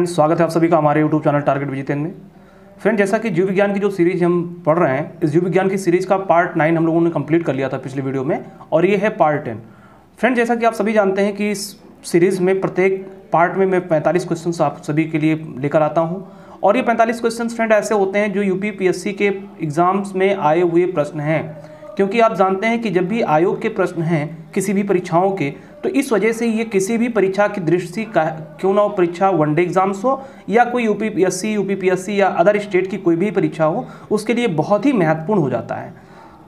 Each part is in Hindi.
फ्रेंड्स, स्वागत है आप सभी का हमारे यूट्यूब चैनल टारगेट विजितेन में। फ्रेंड, जैसा कि जीव विज्ञान की जो सीरीज हम पढ़ रहे हैं, इस जीव विज्ञान की सीरीज का पार्ट 9 हम लोगों ने कंप्लीट कर लिया था पिछले वीडियो में, और ये है पार्ट 10। फ्रेंड, जैसा कि आप सभी जानते हैं कि इस सीरीज में प्रत्येक पार्ट में मैं 45 क्वेश्चन आप सभी के लिए लेकर आता हूँ, और ये 45 क्वेश्चन फ्रेंड ऐसे होते हैं जो यूपीपीएससी के एग्जाम्स में आए हुए प्रश्न हैं। क्योंकि आप जानते हैं कि जब भी आयोग के प्रश्न हैं किसी भी परीक्षाओं के, तो इस वजह से ये किसी भी परीक्षा की दृष्टि का क्यों ना हो, परीक्षा वनडे एग्जाम्स हो या कोई यूपीपीएससी या अदर स्टेट की कोई भी परीक्षा हो, उसके लिए बहुत ही महत्वपूर्ण हो जाता है।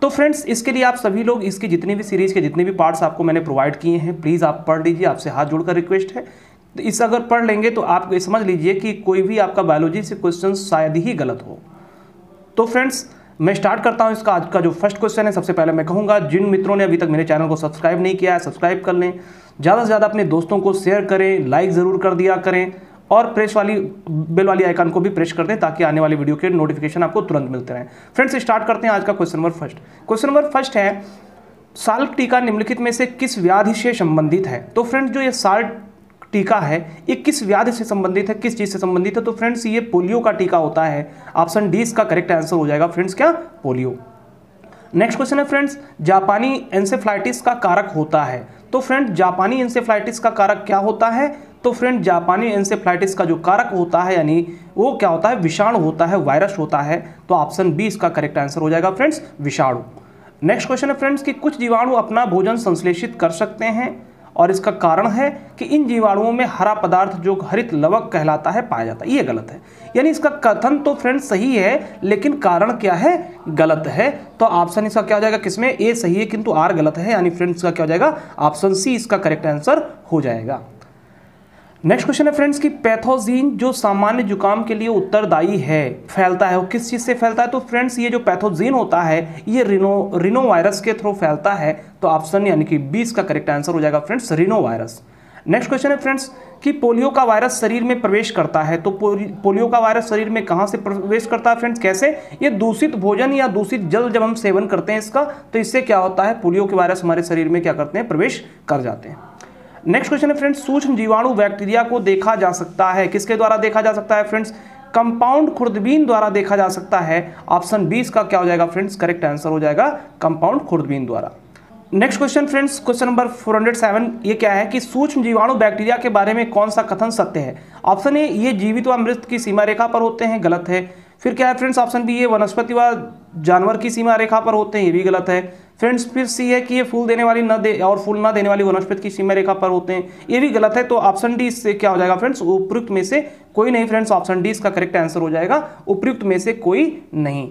तो फ्रेंड्स, इसके लिए आप सभी लोग इसकी जितनी भी सीरीज के जितने भी पार्ट्स आपको मैंने प्रोवाइड किए हैं, प्लीज़ आप पढ़ लीजिए। आपसे हाथ जोड़कर रिक्वेस्ट है, तो इस अगर पढ़ लेंगे तो आप ये समझ लीजिए कि कोई भी आपका बायोलॉजी से क्वेश्चन शायद ही गलत हो। तो फ्रेंड्स, मैं स्टार्ट करता हूं इसका आज का जो फर्स्ट क्वेश्चन है। सबसे पहले मैं कहूंगा, जिन मित्रों ने अभी तक मेरे चैनल को सब्सक्राइब नहीं किया है, सब्सक्राइब कर लें। ज़्यादा से ज़्यादा अपने दोस्तों को शेयर करें, लाइक ज़रूर कर दिया करें, और प्रेस वाली बेल वाली आइकन को भी प्रेस कर दें ताकि आने वाली वीडियो के नोटिफिकेशन आपको तुरंत मिलते रहें। फ्रेंड्स, स्टार्ट करते हैं आज का question number first. Question number first है, साल्क टीका निम्नलिखित में से किस व्याधि से संबंधित है? तो फ्रेंड्स, जो ये साल्क टीका है ये किस व्याधि से संबंधित है, किस चीज से संबंधित है? तो फ्रेंड्स, ये पोलियो का टीका होता है। ऑप्शन डी इसका करेक्ट आंसर हो जाएगा फ्रेंड्स, क्या? पोलियो। नेक्स्ट क्वेश्चन है फ्रेंड्स, जापानी एंसेफ्लाइटिस का कारक होता है? तो फ्रेंड, जापानी एंसेफ्लाइटिस का कारक क्या होता है? तो फ्रेंड, जापानी एंसेफ्लाइटिस का जो कारक होता है यानी वो क्या होता है? विषाणु होता है, वायरस होता है। तो ऑप्शन बी इसका करेक्ट आंसर हो जाएगा फ्रेंड्स, विषाणु। नेक्स्ट क्वेश्चन है फ्रेंड्स कि कुछ जीवाणु अपना भोजन संश्लेषित कर सकते हैं, और इसका कारण है कि इन जीवाणुओं में हरा पदार्थ जो हरित लवक कहलाता है पाया जाता है। ये गलत है, यानी इसका कथन तो फ्रेंड्स सही है, लेकिन कारण क्या है? गलत है। तो ऑप्शन इसका क्या हो जाएगा? किसमें? ए सही है किंतु आर गलत है, यानी फ्रेंड्स का क्या हो जाएगा? ऑप्शन सी इसका करेक्ट आंसर हो जाएगा। नेक्स्ट क्वेश्चन है फ्रेंड्स कि पैथोजीन जो सामान्य जुकाम के लिए उत्तरदायी है, फैलता है, वो किस चीज से फैलता है? तो फ्रेंड्स, ये जो पैथोजीन होता है ये रिनो वायरस के थ्रू फैलता है। तो ऑप्शन यानी कि 20 का करेक्ट आंसर हो जाएगा friends, Reno virus. Next question है फ्रेंड्स कि पोलियो का वायरस शरीर में प्रवेश करता है। तो पोलियो का वायरस शरीर में कहां से प्रवेश करता है फ्रेंड्स? कैसे? ये दूषित भोजन या दूषित जल जब हम सेवन करते हैं इसका, तो इससे क्या होता है? पोलियो के वायरस हमारे शरीर में क्या करते हैं? प्रवेश कर जाते हैं। नेक्स्ट क्वेश्चन है फ्रेंड्स, सूक्ष्म जीवाणु बैक्टीरिया को देखा जा सकता है, किसके द्वारा देखा जा सकता है फ्रेंड्स? कंपाउंड खुर्दबीन द्वारा देखा जा सकता है। ऑप्शन 20 का क्या हो जाएगा फ्रेंड्स? करेक्ट आंसर हो जाएगा कंपाउंड खुर्दबीन द्वारा। Next question friends, question number 407, ये क्या है कि सूक्ष्म जीवाणु बैक्टीरिया के बारे में कौन सा कथन सत्य है? ऑप्शन ए, ये जीवित व मृत की सीमा रेखा पर होते हैं, गलत है। फिर क्या है फ्रेंड्स? ऑप्शन बी, ये वनस्पति व जानवर की सीमा रेखा पर होते हैं, ये भी गलत है। फ्रेंड्स, फिर सी है कि ये फूल देने वाली और फूल ना देने वाली वनस्पति की सीमा रेखा पर होते हैं, ये भी गलत है। तो ऑप्शन डी इससे क्या हो जाएगा फ्रेंड्स? उपयुक्त में से कोई नहीं फ्रेंड्स, ऑप्शन डी इसका करेक्ट आंसर हो जाएगा, उपयुक्त में से कोई नहीं।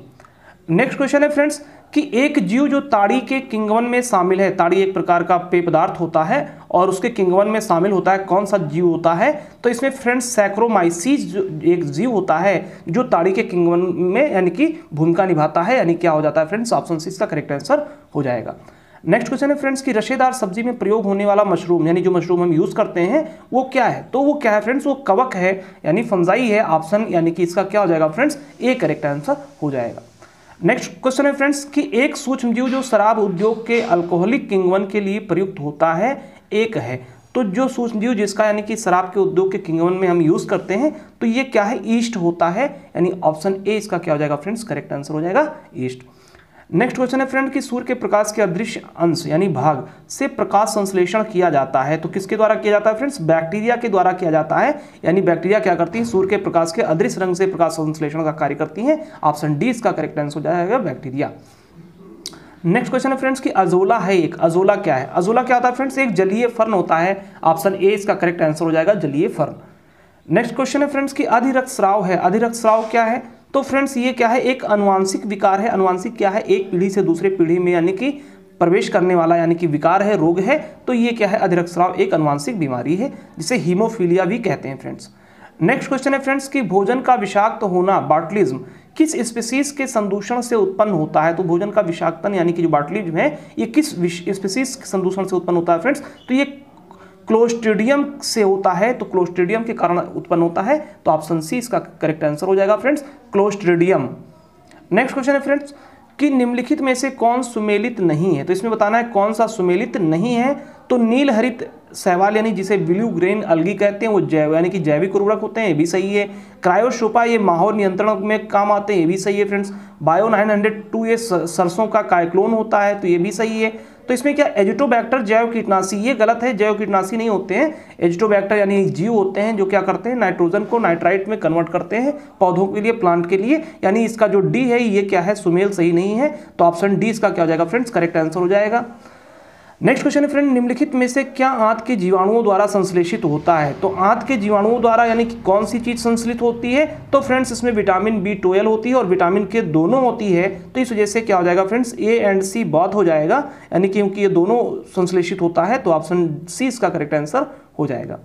नेक्स्ट क्वेश्चन है फ्रेंड्स कि एक जीव जो ताड़ी के किंगवन में शामिल है, ताड़ी एक प्रकार का पेय पदार्थ होता है और उसके किंगवन में शामिल होता है, कौन सा जीव होता है? तो इसमें फ्रेंड्स सैक्रोमाइसीस जो एक जीव होता है जो ताड़ी के किंगवन में यानी कि भूमिका निभाता है, यानी क्या हो जाता है फ्रेंड्स? ऑप्शन सी इसका करेक्ट आंसर हो जाएगा। नेक्स्ट क्वेश्चन है फ्रेंड्स कि रसेदार सब्जी में प्रयोग होने वाला मशरूम, यानी जो मशरूम हम यूज करते हैं वो क्या है? तो वो क्या है फ्रेंड्स? वो कवक है, यानी फंजाई है। ऑप्शन यानी कि इसका क्या हो जाएगा फ्रेंड्स? ए करेक्ट आंसर हो जाएगा। नेक्स्ट क्वेश्चन है फ्रेंड्स कि एक सूक्ष्मजीव जो शराब उद्योग के अल्कोहलिक किंगवन के लिए प्रयुक्त होता है, एक है। तो जो सूक्ष्मजीव जिसका यानी कि शराब के उद्योग के किंगवन में हम यूज करते हैं, तो ये क्या है? ईस्ट होता है, यानी ऑप्शन ए इसका क्या हो जाएगा फ्रेंड्स? करेक्ट आंसर हो जाएगा ईस्ट। नेक्स्ट क्वेश्चन है फ्रेंड कि सूर्य के प्रकाश के अदृश्य अंश यानी भाग से प्रकाश संश्लेषण किया जाता है, तो किसके द्वारा किया जाता है फ्रेंड्स? बैक्टीरिया के द्वारा किया जाता है, यानी बैक्टीरिया क्या करती है? सूर्य के प्रकाश के अदृश्य रंग से प्रकाश संश्लेषण का कार्य करती हैं। ऑप्शन डी इसका करेक्ट आंसर हो जाएगा बैक्टीरिया। नेक्स्ट क्वेश्चन है फ्रेंड्स कि अजोला है एक, अजोला क्या है? अजोला क्या होता है फ्रेंड्स? एक जलीय फर्न होता है। ऑप्शन ए इसका करेक्ट आंसर हो जाएगा जलीय फर्न। नेक्स्ट क्वेश्चन है फ्रेंड्स कि अधिरक्तस्राव है, अधिरक्तस्राव क्या है? तो फ्रेंड्स, ये क्या है? एक अनुवांशिक विकार है। अनुवांशिक क्या है? एक पीढ़ी से दूसरे पीढ़ी में यानी कि प्रवेश करने वाला यानी कि विकार है, रोग है। तो ये क्या है? अधिरक्तस्राव एक अनुवांशिक बीमारी है जिसे हीमोफीलिया भी कहते हैं फ्रेंड्स। नेक्स्ट क्वेश्चन है फ्रेंड्स कि भोजन का विषाक्त होना, बॉटुलिज्म, किस स्पीसीज के संदूषण से उत्पन्न होता है? तो भोजन का विषाक्तन यानी कि जो बॉटुलिज्म है ये किस स्पीसीज के संदूषण से उत्पन्न होता है फ्रेंड्स? तो ये क्लोस्ट्रीडियम से होता है, तो क्लोस्ट्रीडियम के कारण उत्पन्न होता है। तो ऑप्शन सी इसका करेक्ट आंसर हो जाएगा फ्रेंड्स, क्लोस्ट्रीडियम। नेक्स्ट क्वेश्चन है फ्रेंड्स कि निम्नलिखित में से कौन सुमेलित नहीं है? तो इसमें बताना है कौन सा सुमेलित नहीं है। तो नील हरित शैवाल यानी जिसे ब्लू ग्रेन अलगी कहते हैं वो जैव यानी कि जैविक उर्वरक होते हैं, ये भी सही है। क्रायोशोपा ये माहौल नियंत्रण में काम आते हैं, ये भी सही है फ्रेंड्स। बायो 902 ये सरसों का काइक्लोन होता है, तो ये भी सही है। तो इसमें क्या एजिटोबैक्टर जैव कीटनाशी, ये गलत है, जैव कीटनाशी नहीं होते हैं। एजिटोबैक्टर यानी जीव होते हैं जो क्या करते हैं, नाइट्रोजन को नाइट्राइट में कन्वर्ट करते हैं पौधों के लिए, प्लांट के लिए। यानी इसका जो डी है ये क्या है, सुमेल सही नहीं है, तो ऑप्शन डी इसका क्या हो जाएगा फ्रेंड्स, करेक्ट आंसर हो जाएगा। नेक्स्ट क्वेश्चन है फ्रेंड, निम्नलिखित में से क्या आंत के जीवाणुओं द्वारा संश्लेषित होता है। तो आंत के जीवाणुओं द्वारा यानी कि कौन सी चीज संश्लेषित होती है, तो फ्रेंड्स इसमें विटामिन B12 होती है और विटामिन के दोनों होती है, तो इस वजह से क्या हो जाएगा friends, A and C both हो जाएगा, यानी क्योंकि ये दोनों संश्लेषित होता है, तो ऑप्शन सी इसका करेक्ट आंसर हो जाएगा।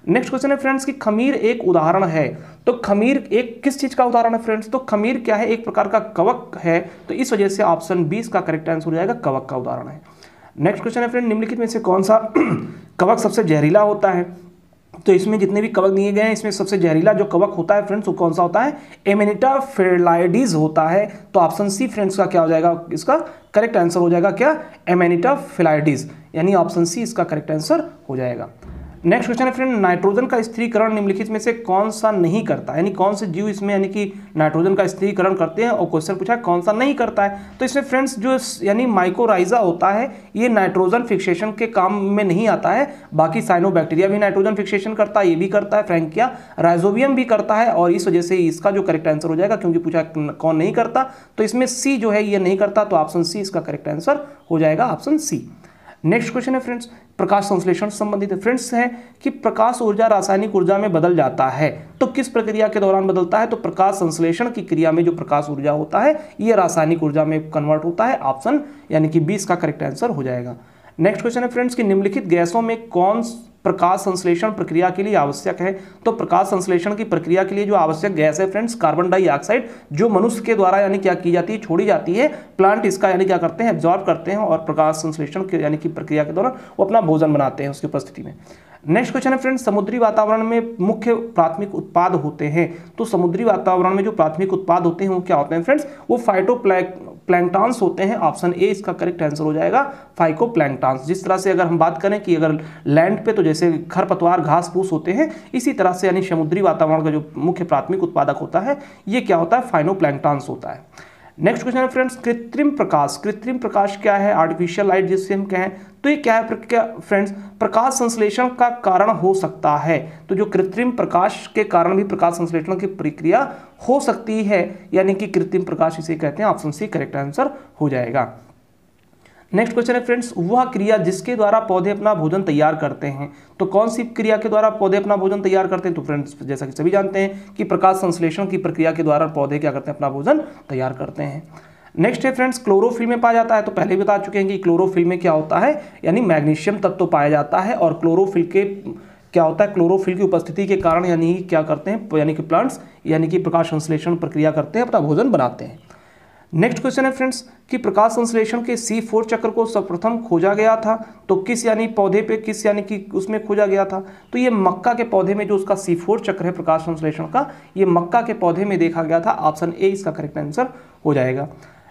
नेक्स्ट क्वेश्चन है फ्रेंड्स कि खमीर एक उदाहरण है, तो खमीर एक किस चीज का उदाहरण है फ्रेंड्स, तो खमीर क्या है, एक प्रकार का कवक है, तो इस वजह से ऑप्शन बी इसका करेक्ट आंसर हो जाएगा, कवक का उदाहरण है। नेक्स्ट क्वेश्चन है फ्रेंड, निम्नलिखित में से कौन सा कवक सबसे जहरीला होता है। तो इसमें जितने भी कवक दिए गए हैं इसमें सबसे जहरीला जो कवक होता है फ्रेंड्स वो कौन सा होता है, एमेनिटा फिलाइडीज होता है, तो ऑप्शन सी फ्रेंड्स का क्या हो जाएगा, इसका करेक्ट आंसर हो जाएगा क्या, एमेनिटा फिलाइडीज, यानी ऑप्शन सी इसका करेक्ट आंसर हो जाएगा। नेक्स्ट क्वेश्चन है फ्रेंड, नाइट्रोजन का स्थिरीकरण निम्नलिखित में से कौन सा नहीं करता, यानी कौन से जीव इसमें यानी कि नाइट्रोजन का स्थिरीकरण करते हैं, और क्वेश्चन पूछा है कौन सा नहीं करता है। तो इसमें फ्रेंड्स जो यानी माइकोराइजा होता है ये नाइट्रोजन फिक्सेशन के काम में नहीं आता है, बाकी साइनोबैक्टीरिया भी नाइट्रोजन फिक्सेशन करता है, ये भी करता है, फ्रैंकिया राइजोबियम भी करता है, और इस वजह से इसका जो करेक्ट आंसर हो जाएगा, क्योंकि पूछा कौन नहीं करता, तो इसमें सी जो है ये नहीं करता, तो ऑप्शन सी इसका करेक्ट आंसर हो जाएगा, ऑप्शन सी। नेक्स्ट क्वेश्चन है फ्रेंड्स, प्रकाश संश्लेषण से संबंधित है फ्रेंड्स, है कि प्रकाश ऊर्जा रासायनिक ऊर्जा में बदल जाता है, तो किस प्रक्रिया के दौरान बदलता है, तो प्रकाश संश्लेषण की क्रिया में जो प्रकाश ऊर्जा होता है ये रासायनिक ऊर्जा में कन्वर्ट होता है, ऑप्शन यानी कि 20 का करेक्ट आंसर हो जाएगा। नेक्स्ट क्वेश्चन है फ्रेंड्स कि निम्नलिखित गैसों में कौन प्रकाश संश्लेषण प्रक्रिया के लिए आवश्यक है, तो प्रकाश संश्लेषण की प्रक्रिया के लिए जो आवश्यक गैस है फ्रेंड्स कार्बन डाइऑक्साइड, जो मनुष्य के द्वारा यानी क्या की जाती है, छोड़ी जाती है, प्लांट इसका यानी क्या करते हैं, एब्जॉर्ब करते हैं, और प्रकाश संश्लेषण के यानी कि प्रक्रिया के दौरान वो अपना भोजन बनाते हैं उसकी उपस्थिति में। नेक्स्ट क्वेश्चन है फ्रेंड्स, समुद्री वातावरण में मुख्य प्राथमिक उत्पाद होते हैं, तो समुद्री वातावरण में जो प्राथमिक उत्पाद होते हैं वो क्या होते हैं फ्रेंड्स, वो फाइटोप्लैंक्टन्स होते हैं, ऑप्शन ए इसका करेक्ट आंसर हो जाएगा, फाइकोप्लैंक्टन्स। जिस तरह से अगर हम बात करें कि अगर लैंड पे तो जैसे खरपतवार घास फूस होते हैं, इसी तरह से यानी समुद्री वातावरण का जो मुख्य प्राथमिक उत्पादक होता है ये क्या होता है, फाइटोप्लैंक्टन्स होता है। नेक्स्ट क्वेश्चन है फ्रेंड्स, कृत्रिम प्रकाश, कृत्रिम प्रकाश क्या है, आर्टिफिशियल लाइट जिससे हम कहें, तो ये क्या है क्या फ्रेंड्स, प्रकाश संश्लेषण का कारण हो सकता है, तो जो कृत्रिम प्रकाश के कारण भी प्रकाश संश्लेषण की प्रक्रिया हो सकती है, यानी कि कृत्रिम प्रकाश इसे कहते हैं, ऑप्शन सी करेक्ट आंसर हो जाएगा। नेक्स्ट क्वेश्चन है फ्रेंड्स, वह क्रिया जिसके द्वारा पौधे अपना भोजन तैयार करते हैं, तो कौन सी क्रिया के द्वारा पौधे अपना भोजन तैयार करते हैं, तो फ्रेंड्स जैसा कि सभी जानते हैं कि प्रकाश संश्लेषण की प्रक्रिया के द्वारा पौधे क्या करते हैं, अपना भोजन तैयार करते हैं। नेक्स्ट है फ्रेंड्स, क्लोरोफिल में पाया जाता है, तो पहले बता चुके हैं कि क्लोरोफिल में क्या होता है, यानी मैग्नीशियम तत्व पाया जाता है, और क्लोरोफिल के क्या होता है, क्लोरोफिल की उपस्थिति के कारण यानी क्या करते हैं, यानी कि प्लांट्स यानी कि प्रकाश संश्लेषण प्रक्रिया करते हैं, अपना भोजन बनाते हैं। नेक्स्ट क्वेश्चन है फ्रेंड्स कि प्रकाश संश्लेषण के C4 चक्र को सर्वप्रथम खोजा गया था, तो किस यानी पौधे पे किस यानी कि उसमें खोजा गया था, तो ये मक्का के पौधे में जो उसका C4 चक्र है प्रकाश संश्लेषण का, ये मक्का के पौधे में देखा गया था, ऑप्शन ए इसका करेक्ट आंसर हो जाएगा।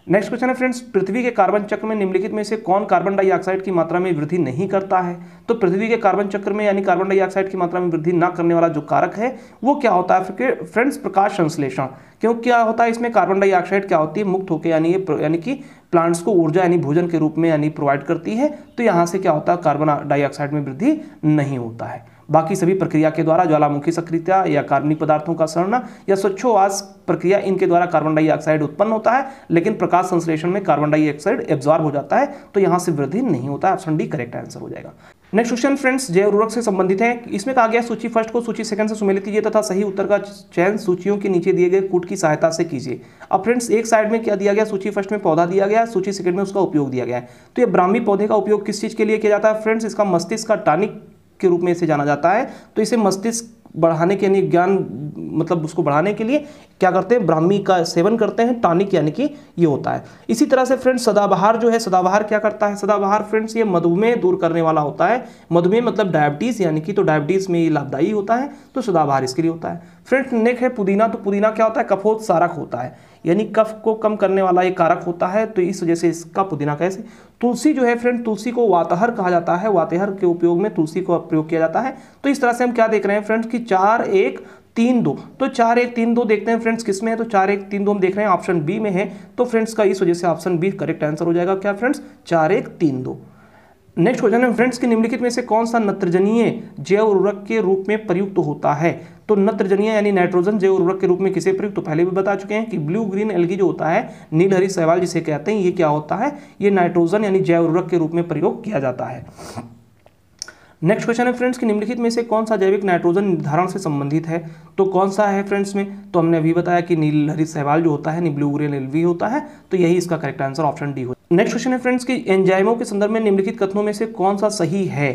नेक्स्ट क्वेश्चन है फ्रेंड्स, पृथ्वी के कार्बन चक्र में निम्नलिखित में से कौन कार्बन डाइऑक्साइड की मात्रा में वृद्धि नहीं करता है, तो पृथ्वी के कार्बन चक्र में यानी कार्बन डाइऑक्साइड की मात्रा में वृद्धि ना करने वाला जो कारक है वो क्या होता है फ्रेंड्स, प्रकाश संश्लेषण। क्यों क्या होता है इसमें, कार्बन डाइऑक्साइड क्या होती है, मुक्त होकर यानी कि प्लांट्स को ऊर्जा यानी भोजन के रूप में यानी प्रोवाइड करती है, तो यहाँ से क्या होता है, कार्बन डाइऑक्साइड में वृद्धि नहीं होता है। बाकी सभी प्रक्रिया के द्वारा ज्वालामुखी सक्रियता या कार्बनिक पदार्थों का सड़ना या स्वच्छोवास प्रक्रिया, इनके द्वारा कार्बन डाइऑक्साइड उत्पन्न होता है, लेकिन प्रकाश संश्लेषण में कार्बन डाइऑक्साइड एब्जॉर्ब हो जाता है, तो यहाँ से वृद्धि नहीं होता है, ऑप्शन डी करेक्ट आंसर हो जाएगा। नेक्स्ट क्वेश्चन फ्रेंड्स, जैव उर्वरक से संबंधित है, इसमें कहा गया सूची फर्स्ट को सूची सेकंड से सुमेलित कीजिए तथा सही उत्तर का चयन सूचियों के नीचे दिए गए कूट की सहायता से कीजिए। अब फ्रेंड्स एक साइड में क्या दिया गया, सूची फर्स्ट में पौधा दिया गया, सूची सेकंड में उसका उपयोग दिया गया है। तो ये ब्राह्मी पौधे का उपयोग किस चीज के लिए किया जाता है फ्रेंड्स, इसका मस्तिष्क का टॉनिक के रूप में इसे जाना जाता है, तो इसे मस्तिष्क बढ़ाने के यानी ज्ञान मतलब उसको बढ़ाने के लिए क्या करते हैं, ब्राह्मी का सेवन करते हैं, टॉनिक यानी कि ये होता है। इसी तरह से फ्रेंड्स सदाबहार जो है, सदाबहार क्या करता है, सदाबहार फ्रेंड्स ये मधुमेह दूर करने वाला होता है, मधुमेह मतलब डायबिटीज यानी कि, तो डायबिटीज में ये लाभदायी होता है, तो सदाबहार इसके लिए होता है। फ्रेंड्स नेक्स्ट है पुदीना, तो पुदीना क्या होता है, कफोत्सारक होता है, यानी कफ को कम करने वाला एक कारक होता है, तो इस वजह से इसका पुदीना कैसे। तुलसी जो है फ्रेंड, तुलसी को वातहर कहा जाता है, वातहर के उपयोग में तुलसी को प्रयोग किया जाता है। तो इस तरह से हम क्या देख रहे हैं फ्रेंड्स कि 4 1 3 2, तो 4 1 3 2 देखते हैं फ्रेंड्स किस में है, तो 4 1 3 2 हम देख रहे हैं ऑप्शन बी में है। तो फ्रेंड्स का इस वजह से ऑप्शन बी करेक्ट आंसर हो जाएगा क्या फ्रेंड्स, 4 1 3 2। नेक्स्ट क्वेश्चन है फ्रेंड्स कि निम्नलिखित में से कौन सा नत्रजनीय जैव उर्वरक के रूप में प्रयुक्त होता है। तो नत्रजनीय यानी नाइट्रोजन जैव उर्वरक के रूप में किसे प्रयुक्त, तो पहले भी बता चुके हैं कि ब्लू ग्रीन एल्गी जो होता है, नील हरी शैवाल जिसे कहते हैं, ये क्या होता है, ये नाइट्रोजन यानी जैव उर्वरक के रूप में प्रयोग किया जाता है। नेक्स्ट क्वेश्चन है फ्रेंड्स कि निम्नलिखित में से कौन सा जैविक नाइट्रोजन निर्धारण से संबंधित है। तो कौन सा है फ्रेंड्स में, तो हमने अभी बताया कि नील हरी शैवाल जो होता है, ब्लू ग्रीन एल्गी होता है, तो यही इसका करेक्ट आंसर ऑप्शन डी हो। नेक्स्ट क्वेश्चन है फ्रेंड्स कि एंजाइमों के संदर्भ में निम्नलिखित कथनों में से कौन सा सही है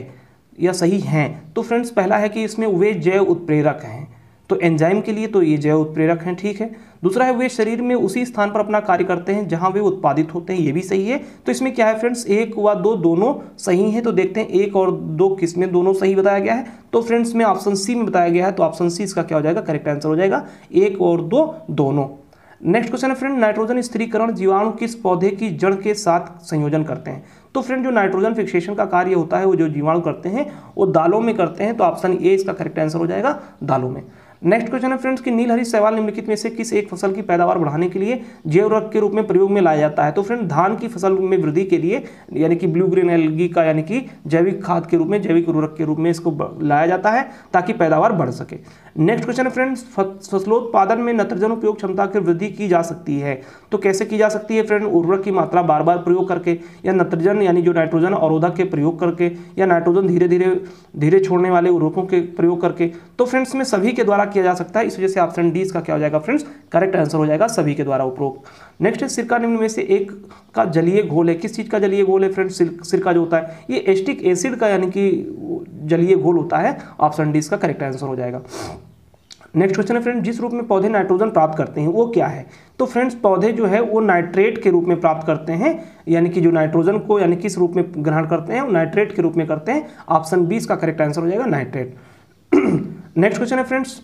या सही हैं। तो फ्रेंड्स पहला है कि इसमें वे जैव उत्प्रेरक हैं, तो एंजाइम के लिए तो ये जैव उत्प्रेरक हैं, ठीक है। दूसरा है वे शरीर में उसी स्थान पर अपना कार्य करते हैं जहां वे उत्पादित होते हैं, ये भी सही है। तो इसमें क्या है फ्रेंड्स, 1 व 2 दोनों सही हैं। तो देखते हैं 1 और 2 किस में दोनों सही बताया गया है, तो फ्रेंड्स में ऑप्शन सी में बताया गया है, तो ऑप्शन सी इसका क्या हो जाएगा, करेक्ट आंसर हो जाएगा, 1 और 2 दोनों। नेक्स्ट क्वेश्चन है फ्रेंड, नाइट्रोजन स्थिरीकरण जीवाणु किस पौधे की जड़ के साथ संयोजन करते हैं। तो फ्रेंड जो नाइट्रोजन फिक्सेशन का कार्य होता है वो जो जीवाणु करते हैं वो दालों में करते हैं, तो ऑप्शन ए इसका करेक्ट आंसर हो जाएगा, दालों में। नेक्स्ट क्वेश्चन है फ्रेंड्स कि नील हरी शैवाल निम्नलिखित में से किस एक फसल की पैदावार बढ़ाने के लिए जैव उर्वरक के रूप में प्रयोग में लाया जाता है। तो फ्रेंड धान की फसल में वृद्धि के लिए यानी कि ब्लू ग्रीन एल्गी का यानी कि जैविक खाद के रूप में, जैविक उर्वरक के रूप में इसको लाया जाता है ताकि पैदावार बढ़ सके। नेक्स्ट क्वेश्चन है फ्रेंड्स, फसलोत्पादन में नत्रजन उपयोग क्षमता की वृद्धि की जा सकती है। तो कैसे की जा सकती है फ्रेंड, उर्वरक की मात्रा बार बार प्रयोग करके, या नत्रजन यानी जो नाइट्रोजन अवरोधक के प्रयोग करके, या नाइट्रोजन धीरे छोड़ने वाले उर्वरकों के प्रयोग करके। तो फ्रेंड्स में सभी के द्वारा किया जा सकता है, इस वजह से ऑप्शन डी इसका क्या हो जाएगा फ्रेंड्स, करेक्ट आंसर हो जाएगा, सभी के द्वारा उपरोक्त। नेक्स्ट है सिरका निम्न में से एक का जलीय घोल है। किस चीज का जलीय घोल है फ्रेंड्स, सिरका जो होता है ये एस्टिक एसिड का यानी कि जलीय घोल होता है, ऑप्शन डी इसका करेक्ट आंसर हो जाएगा। नेक्स्ट क्वेश्चन है फ्रेंड, जिस रूप में पौधे नाइट्रोजन प्राप्त करते हैं वो क्या है। तो फ्रेंड्स पौधे जो है वो नाइट्रेट के रूप में प्राप्त करते हैं, यानी कि जो नाइट्रोजन को यानी किस रूप में ग्रहण करते हैं वो नाइट्रेट के रूप में करते हैं, ऑप्शन बी इसका करेक्ट आंसर हो जाएगा, नाइट्रेट। नेक्स्ट क्वेश्चन है फ्रेंड्स,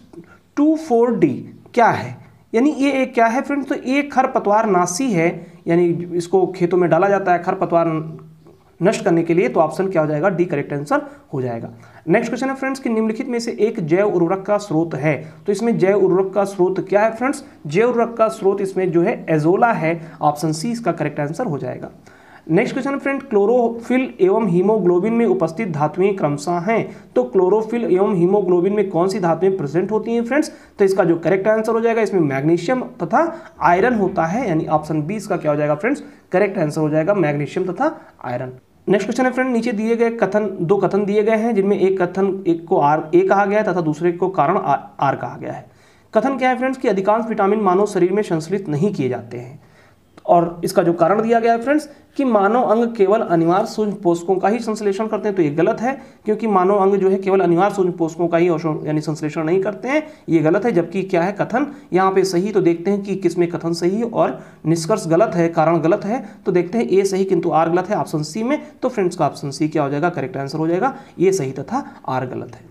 2,4-D क्या है, यानी ये एक क्या है फ्रेंड्स, तो ये खरपतवार नाशी है, यानी इसको खेतों में डाला जाता है खरपतवार नष्ट करने के लिए, तो ऑप्शन क्या हो जाएगा, डी करेक्ट आंसर हो जाएगा। नेक्स्ट क्वेश्चन है फ्रेंड्स कि निम्नलिखित में से एक जैव उर्वरक का स्रोत है। तो इसमें जैव उर्वरक का स्रोत क्या है फ्रेंड्स, जैव उर्वरक का स्रोत इसमें जो है एजोला है, ऑप्शन सी इसका करेक्ट आंसर हो जाएगा। नेक्स्ट क्वेश्चन फ्रेंड, क्लोरोफिल एवं हीमोग्लोबिन में उपस्थित धातुएं क्रमशः हैं। तो क्लोरोफिल एवं हीमोग्लोबिन में कौन सी धातुएं प्रेजेंट होती हैं फ्रेंड्स, तो इसका जो करेक्ट आंसर हो जाएगा, इसमें मैग्नीशियम तथा आयरन होता है, यानी ऑप्शन बी इसका क्या हो जाएगा फ्रेंड्स, करेक्ट आंसर हो जाएगा, मैग्नीशियम तथा आयरन। नेक्स्ट क्वेश्चन है फ्रेंड, नीचे दिए गए कथन, 2 कथन दिए गए हैं जिनमें एक कथन एक को आर ए कहा गया है तथा दूसरे को कारण आर कहा गया है। कथन क्या है फ्रेंड्स कि अधिकांश विटामिन मानव शरीर में संश्लेषित नहीं किए जाते हैं, और इसका जो कारण दिया गया है फ्रेंड्स कि मानव अंग केवल अनिवार्य सूक्ष्म पोषकों का ही संश्लेषण करते हैं। तो ये गलत है, क्योंकि मानव अंग जो है केवल अनिवार्य सूक्ष्म पोषकों का ही यानी संश्लेषण नहीं करते हैं, ये गलत है। जबकि क्या है कथन यहाँ पे सही, तो देखते हैं कि किसमें कथन सही है और निष्कर्ष गलत है, कारण गलत है। तो देखते हैं ए सही किंतु आर गलत है ऑप्शन सी में, तो फ्रेंड्स का ऑप्शन सी क्या हो जाएगा, करेक्ट आंसर हो जाएगा, ये सही तथा आर गलत है।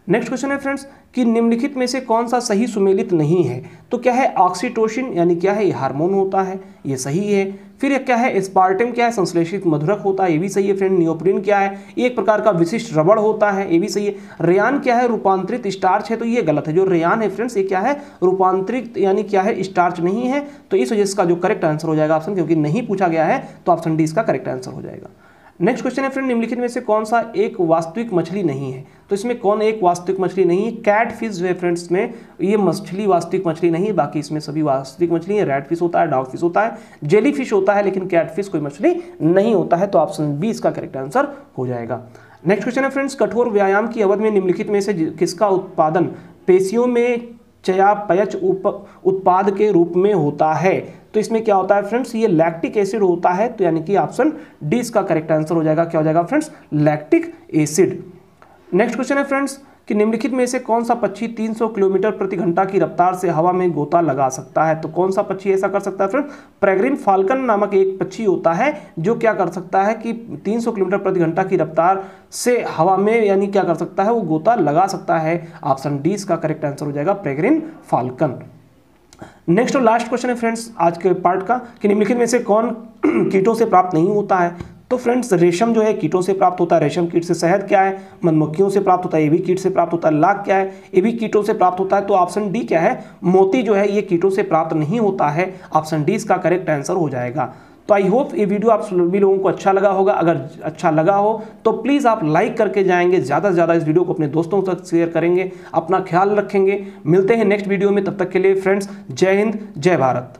नेक्स्ट क्वेश्चन है फ्रेंड्स कि निम्नलिखित में से कौन सा सही सुमेलित नहीं है। तो क्या है ऑक्सीटोसिन, यानी क्या है ये हार्मोन होता है, ये सही है। फिर क्या है एस्पार्टम, क्या है संश्लेषित मधुरक होता है, ये भी सही है फ्रेंड। नियोप्रिन क्या है, ये एक प्रकार का विशिष्ट रबड़ होता है, ये भी सही है। रेयान क्या है, रूपांतरित स्टार्च है, तो ये गलत है। जो रेयान है फ्रेंड्स ये क्या है, रूपांतरित यानी क्या है, स्टार्च नहीं है। तो इस वजह से इसका जो करेक्ट आंसर हो जाएगा ऑप्शन, क्योंकि नहीं पूछा गया है, तो ऑप्शन डी इसका करेक्ट आंसर हो जाएगा। नेक्स्ट क्वेश्चन है फ्रेंड, निम्नलिखित में से कौन सा एक वास्तविक मछली नहीं है। तो इसमें कौन एक वास्तविक मछली नहीं है, कैट फिश जो है फ्रेंड्स में ये मछली वास्तविक मछली नहीं है, बाकी इसमें सभी वास्तविक मछली है। रेड फिश होता है, डॉग फिश होता है, जेली फिश होता है, लेकिन कैट फिश कोई मछली नहीं होता है, तो ऑप्शन बी इसका करेक्ट आंसर हो जाएगा। नेक्स्ट क्वेश्चन है फ्रेंड्स, कठोर व्यायाम की अवधि में निम्नलिखित में से किसका उत्पादन पेशियों में चयापचय उत्पाद के रूप में होता है। तो इसमें क्या होता है फ्रेंड्स, ये लैक्टिक एसिड होता है, तो यानी कि ऑप्शन डी इसका करेक्ट आंसर हो जाएगा, क्या हो जाएगा friends, lactic acid. Next question है फ्रेंड्स कि निम्नलिखित में से कौन सा पक्षी 300 किलोमीटर प्रति घंटा की रफ्तार से हवा में गोता लगा सकता है। तो कौन सा पक्षी ऐसा कर सकता है फ्रेंड्स, पेरेग्रिन फाल्कन नामक एक पक्षी होता है जो क्या कर सकता है कि 300 किलोमीटर प्रति घंटा की रफ्तार से हवा में यानी क्या कर सकता है, वो गोता लगा सकता है। ऑप्शन डी इसका करेक्ट आंसर हो जाएगा, पेरेग्रिन फाल्कन। नेक्स्ट और लास्ट क्वेश्चन है फ्रेंड्स आज के पार्ट का कि निम्नलिखित में से कौन कीटों से प्राप्त नहीं होता है। तो फ्रेंड्स रेशम जो है कीटों से प्राप्त होता है, रेशम कीट से। शहद क्या है, मधुमक्खियों से प्राप्त होता है, ये भी कीट से प्राप्त होता है। लाख क्या है, ये भी कीटों से प्राप्त होता है। तो ऑप्शन डी क्या है, मोती जो है ये कीटों से प्राप्त नहीं होता है। ऑप्शन डी इसका करेक्ट आंसर हो जाएगा। तो आई होप ये वीडियो आप सभी लोगों को अच्छा लगा होगा। अगर अच्छा लगा हो तो प्लीज़ आप लाइक करके जाएंगे, ज़्यादा से ज़्यादा इस वीडियो को अपने दोस्तों तक शेयर करेंगे। अपना ख्याल रखेंगे। मिलते हैं नेक्स्ट वीडियो में, तब तक के लिए फ्रेंड्स जय हिंद जय भारत।